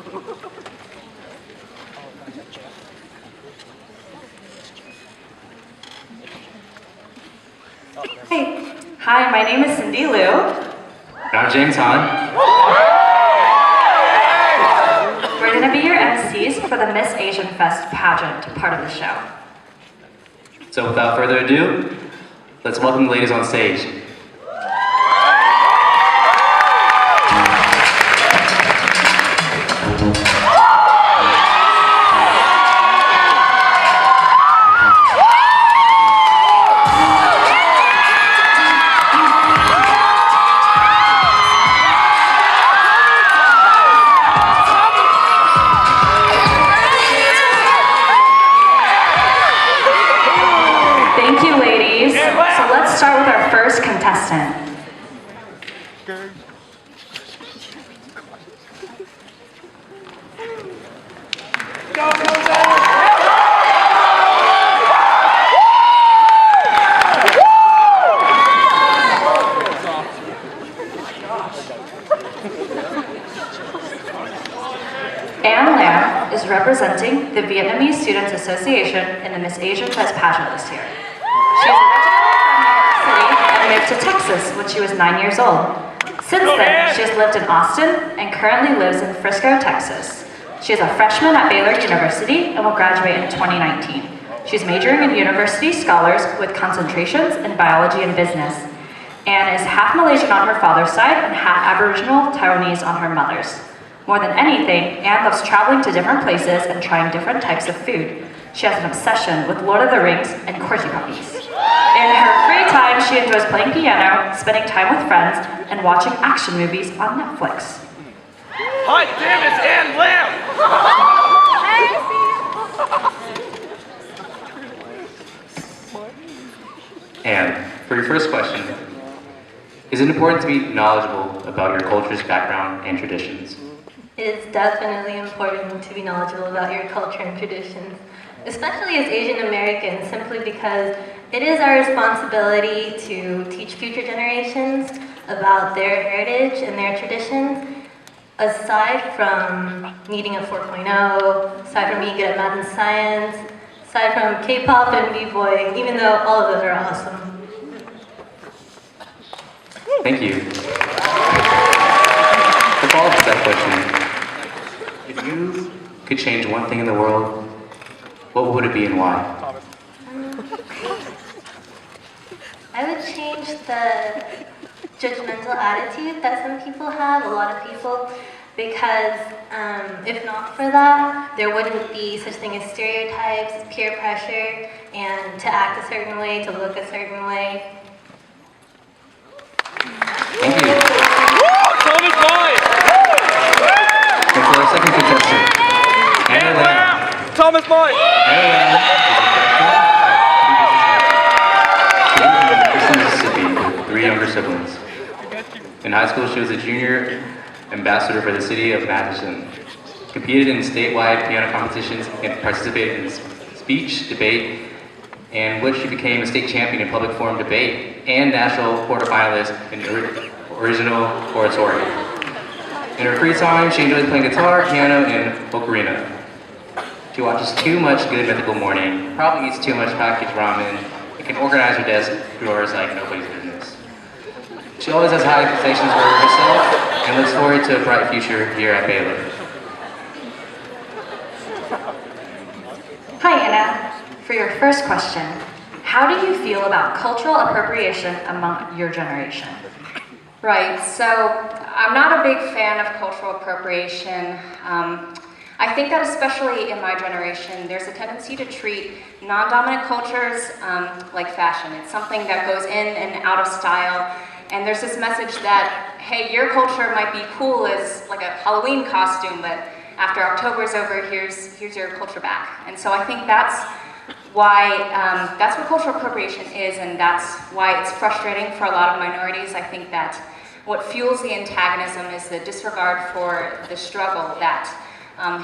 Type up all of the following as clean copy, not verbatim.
Hey. Hi, my name is Cindy Liu. I'm James Han. We're going to be your MCs for the Miss AsianFest pageant part of the show. So without further ado, let's welcome the ladies on stage. Start with our first contestant. Anne is representing the Vietnamese Students Association in the Miss AsianFest pageant this year. She moved to Texas when she was 9 years old. Since then, she has lived in Austin and currently lives in Frisco, Texas. She is a freshman at Baylor University and will graduate in 2019. She's majoring in university scholars with concentrations in biology and business. Anne is half Malaysian on her father's side and half Aboriginal Taiwanese on her mother's. More than anything, Anne loves traveling to different places and trying different types of food. She has an obsession with Lord of the Rings and corgi puppies. In her free time, she enjoys playing piano, spending time with friends, and watching action movies on Netflix. Hi, damn, it's Anne Lamb! Anne, for your first question, is it important to be knowledgeable about your culture's background and traditions? It is definitely important to be knowledgeable about your culture and traditions, especially as Asian Americans, simply because it is our responsibility to teach future generations about their heritage and their traditions. Aside from needing a 4.0, aside from being good at math and science, aside from K-pop and b-boying, even though all of those are awesome. Thank you. To follow up to that question, if you could change one thing in the world, what would it be and why? I would change the judgmental attitude that some people have, a lot of people, because if not for that, there wouldn't be such thing as stereotypes, peer pressure, and to act a certain way, to look a certain way. Thank you. Thomas White! And for our second contestant, Anna Lamb. Thomas White! Anna Lamb is from Mississippi with 3 younger siblings. In high school, she was a junior ambassador for the city of Madison, competed in statewide piano competitions, and participated in speech, debate, and which she became a state champion in public forum debate and national quarterfinalist in original oratory. In her free time, she enjoys playing guitar, piano, and ocarina. She watches too much Good Mythical Morning, probably eats too much packaged ramen, and can organize her desk drawers like nobody's business. She always has high expectations for herself and looks forward to a bright future here at Baylor. Hi, Anna. For your first question, how do you feel about cultural appropriation among your generation? Right, so I'm not a big fan of cultural appropriation. I think that especially in my generation, there's a tendency to treat non-dominant cultures like fashion. It's something that goes in and out of style. And there's this message that, hey, your culture might be cool as like a Halloween costume, but after October's over, here's your culture back. And so I think that's why, that's what cultural appropriation is, and that's why it's frustrating for a lot of minorities. I think that what fuels the antagonism is the disregard for the struggle that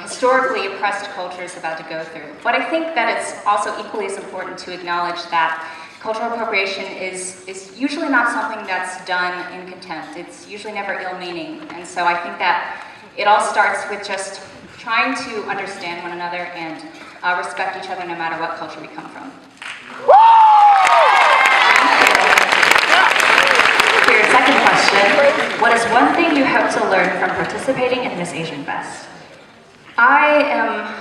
historically oppressed culture is about to go through. But I think that it's also equally as important to acknowledge that cultural appropriation is usually not something that's done in contempt. It's usually never ill-meaning. And so I think that it all starts with just trying to understand one another and respect each other no matter what culture we come from. For your second question, what is one thing you hope to learn from participating in Miss Asian Fest? I am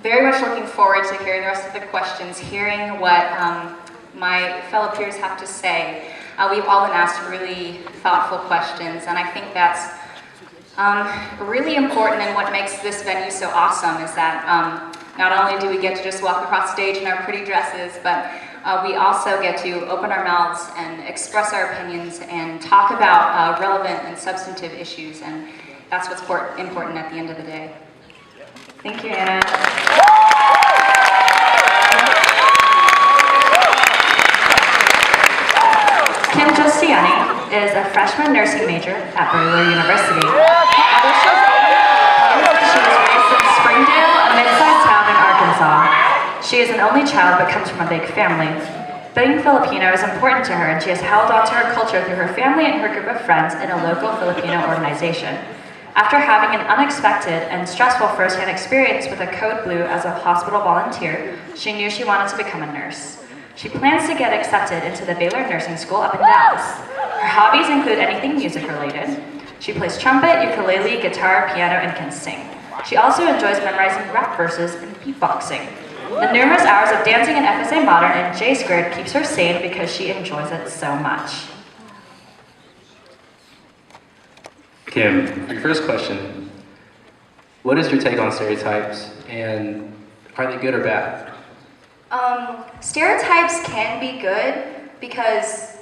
very much looking forward to hearing the rest of the questions, hearing what my fellow peers have to say. We've all been asked really thoughtful questions, and I think that's really important, and what makes this venue so awesome is that not only do we get to just walk across stage in our pretty dresses, but we also get to open our mouths and express our opinions and talk about relevant and substantive issues, and that's what's important at the end of the day. Thank you, Anna. Kim Josiani is a freshman nursing major at Baylor University. Although she was raised in Springdale, a mid-sized town in Arkansas. She is an only child but comes from a big family. Being Filipino is important to her, and she has held on to her culture through her family and her group of friends in a local Filipino organization. After having an unexpected and stressful first-hand experience with a Code Blue as a hospital volunteer, she knew she wanted to become a nurse. She plans to get accepted into the Baylor Nursing School up in Dallas. Her hobbies include anything music-related. She plays trumpet, ukulele, guitar, piano, and can sing. She also enjoys memorizing rap verses and beatboxing. The numerous hours of dancing in FSA Modern and J-Squared keeps her sane because she enjoys it so much. Kim, for your first question, what is your take on stereotypes, and are they good or bad? Stereotypes can be good because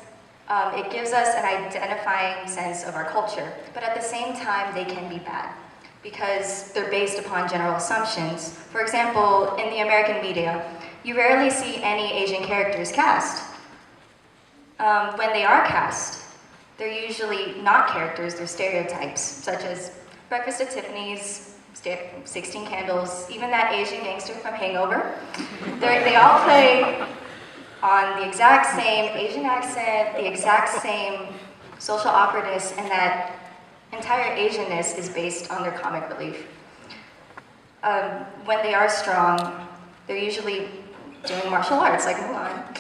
it gives us an identifying sense of our culture, but at the same time they can be bad because they're based upon general assumptions. For example, in the American media, you rarely see any Asian characters cast. When they are cast, they're usually not characters, they're stereotypes, such as Breakfast at Tiffany's, 16 Candles, even that Asian gangster from Hangover. They all play on the exact same Asian accent, the exact same social awkwardness, and that entire Asianness is based on their comic relief. When they are strong, they're usually doing martial arts, like Mulan.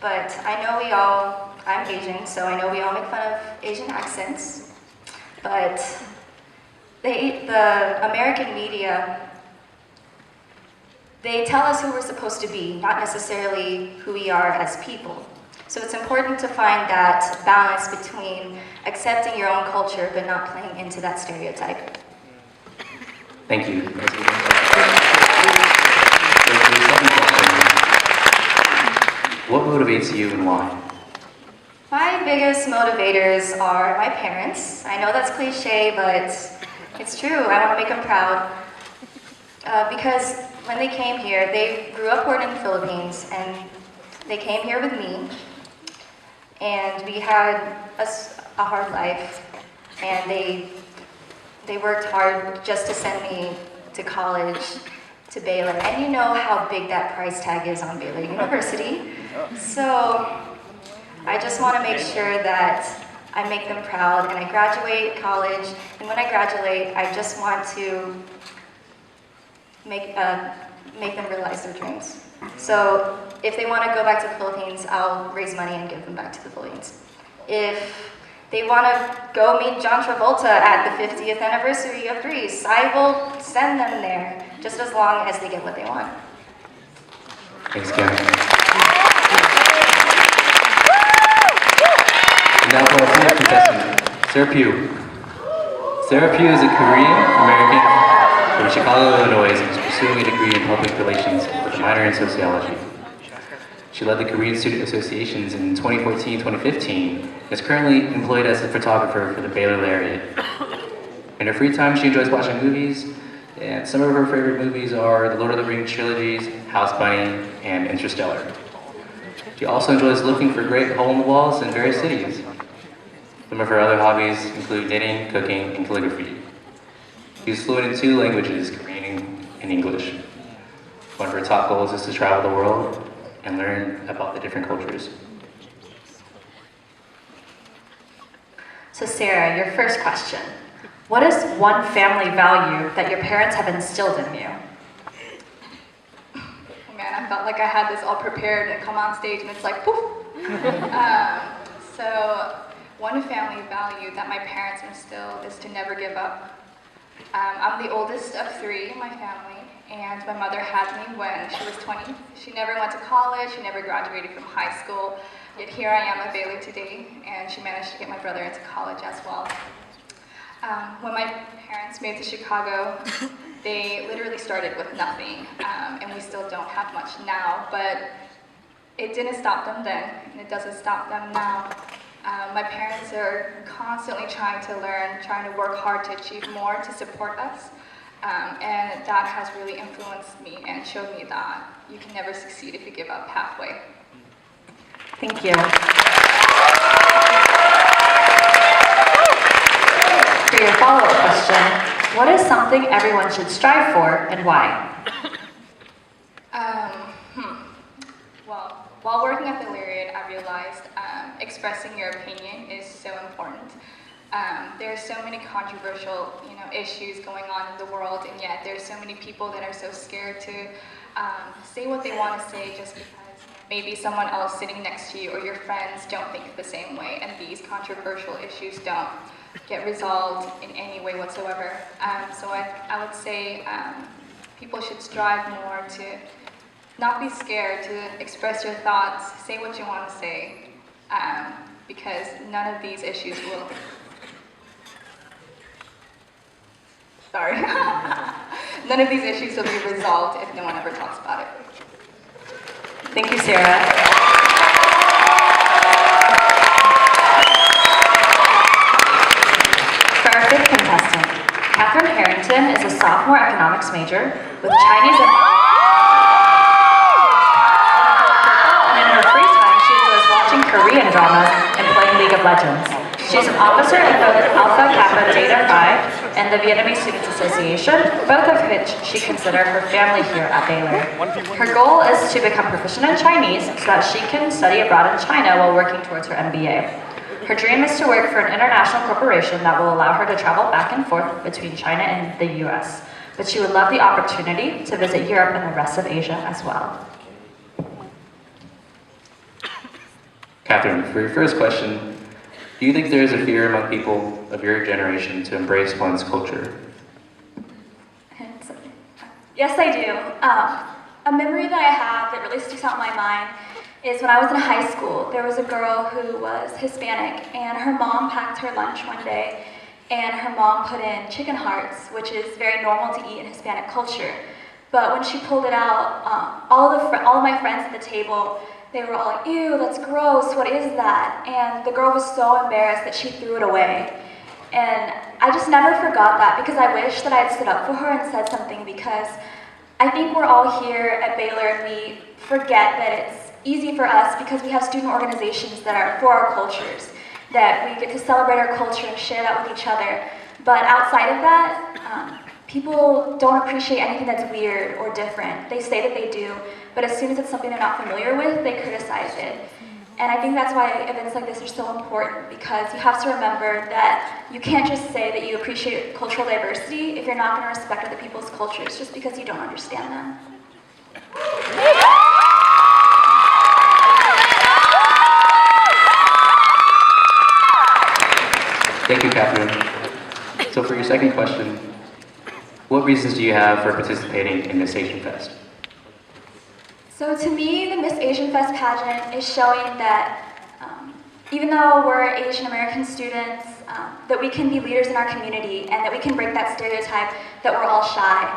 But I know I'm Asian, so I know we all make fun of Asian accents, but the American media, they tell us who we're supposed to be, not necessarily who we are as people. So it's important to find that balance between accepting your own culture but not playing into that stereotype. Thank you. What motivates you and why? My biggest motivators are my parents. I know that's cliche, but it's true. I want to make them proud. Because when they came here, they grew up born in the Philippines, and they came here with me. And we had a hard life, and they worked hard just to send me to college, to Baylor. And you know how big that price tag is on Baylor University. So I just want to make sure that I make them proud, and I graduate college, and when I graduate, I just want to make them realize their dreams. So if they want to go back to the Philippines, I'll raise money and give them back to the Philippines. If they want to go meet John Travolta at the 50th anniversary of Grease, I will send them there, just as long as they get what they want. Thanks, Kim. Now for our fourth contestant, Sarah Pugh. Sarah Pugh is a Korean-American from Chicago, Illinois, and is pursuing a degree in public relations with a minor in sociology. She led the Korean Student Associations in 2014-2015 and is currently employed as a photographer for the Baylor area. In her free time, she enjoys watching movies, and some of her favorite movies are the Lord of the Rings trilogies, House Bunny, and Interstellar. She also enjoys looking for great hole-in-the-walls in various cities. Some of her other hobbies include knitting, cooking, and calligraphy. She is fluent in 2 languages, Korean and English. One of her top goals is to travel the world and learn about the different cultures. So Sarah, your first question. What is one family value that your parents have instilled in you? Man, I felt like I had this all prepared and come on stage and it's like, poof. So one family value that my parents instilled is to never give up. I'm the oldest of 3 in my family, and my mother had me when she was 20. She never went to college, she never graduated from high school, yet here I am at Baylor today, and she managed to get my brother into college as well. When my parents moved to Chicago, they literally started with nothing, and we still don't have much now, but it didn't stop them then, and it doesn't stop them now. My parents are constantly trying to learn, trying to work hard to achieve more to support us, and that has really influenced me and showed me that you can never succeed if you give up halfway. Thank you. For your follow-up question, what is something everyone should strive for and why? Well, while working at the Laureate, I realized expressing your opinion is so important. There are so many controversial, issues going on in the world, and yet there's so many people that are so scared to say what they want to say just because maybe someone else sitting next to you or your friends don't think the same way, and these controversial issues don't get resolved in any way whatsoever. So I would say people should strive more to not be scared to express your thoughts, say what you want to say, because none of these issues will... Sorry. None of these issues will be resolved if no one ever talks about it. Thank you, Sarah. For our 5th contestant, Catherine Harrington is a sophomore economics major with Chinese and in her free time, she enjoys watching Korean dramas and playing League of Legends. She's an officer in both Alpha Kappa Theta Phi and the Vietnamese Students Association, both of which she considers her family here at Baylor. Her goal is to become proficient in Chinese so that she can study abroad in China while working towards her MBA. Her dream is to work for an international corporation that will allow her to travel back and forth between China and the US, but she would love the opportunity to visit Europe and the rest of Asia as well. Catherine, for your first question, do you think there is a fear among people of your generation to embrace one's culture? Yes, I do. A memory that I have that really sticks out in my mind is when I was in high school. There was a girl who was Hispanic, and her mom packed her lunch one day, and her mom put in chicken hearts, which is very normal to eat in Hispanic culture. But when she pulled it out, all of my friends at the table, they were all like, "Ew, that's gross, what is that?" And the girl was so embarrassed that she threw it away. And I just never forgot that, because I wish that I had stood up for her and said something, because I think we're all here at Baylor and we forget that it's easy for us because we have student organizations that are for our cultures, that we get to celebrate our culture and share that with each other. But outside of that, people don't appreciate anything that's weird or different. They say that they do, but as soon as it's something they're not familiar with, they criticize it. And I think that's why events like this are so important, because you have to remember that you can't just say that you appreciate cultural diversity if you're not going to respect other people's cultures just because you don't understand them. Thank you, Catherine. So for your second question, what reasons do you have for participating in Miss AsianFest? So to me, the Miss AsianFest pageant is showing that even though we're Asian American students, that we can be leaders in our community and that we can break that stereotype that we're all shy.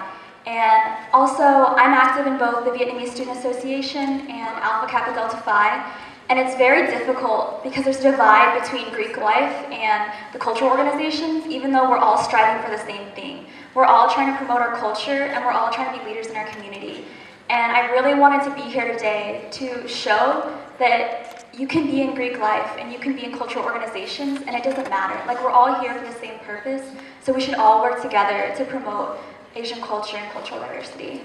And also, I'm active in both the Vietnamese Student Association and Alpha Kappa Delta Phi, and it's very difficult because there's a divide between Greek life and the cultural organizations, even though we're all striving for the same thing. We're all trying to promote our culture, and we're all trying to be leaders in our community. And I really wanted to be here today to show that you can be in Greek life and you can be in cultural organizations, and it doesn't matter. Like, we're all here for the same purpose, so we should all work together to promote Asian culture and cultural diversity.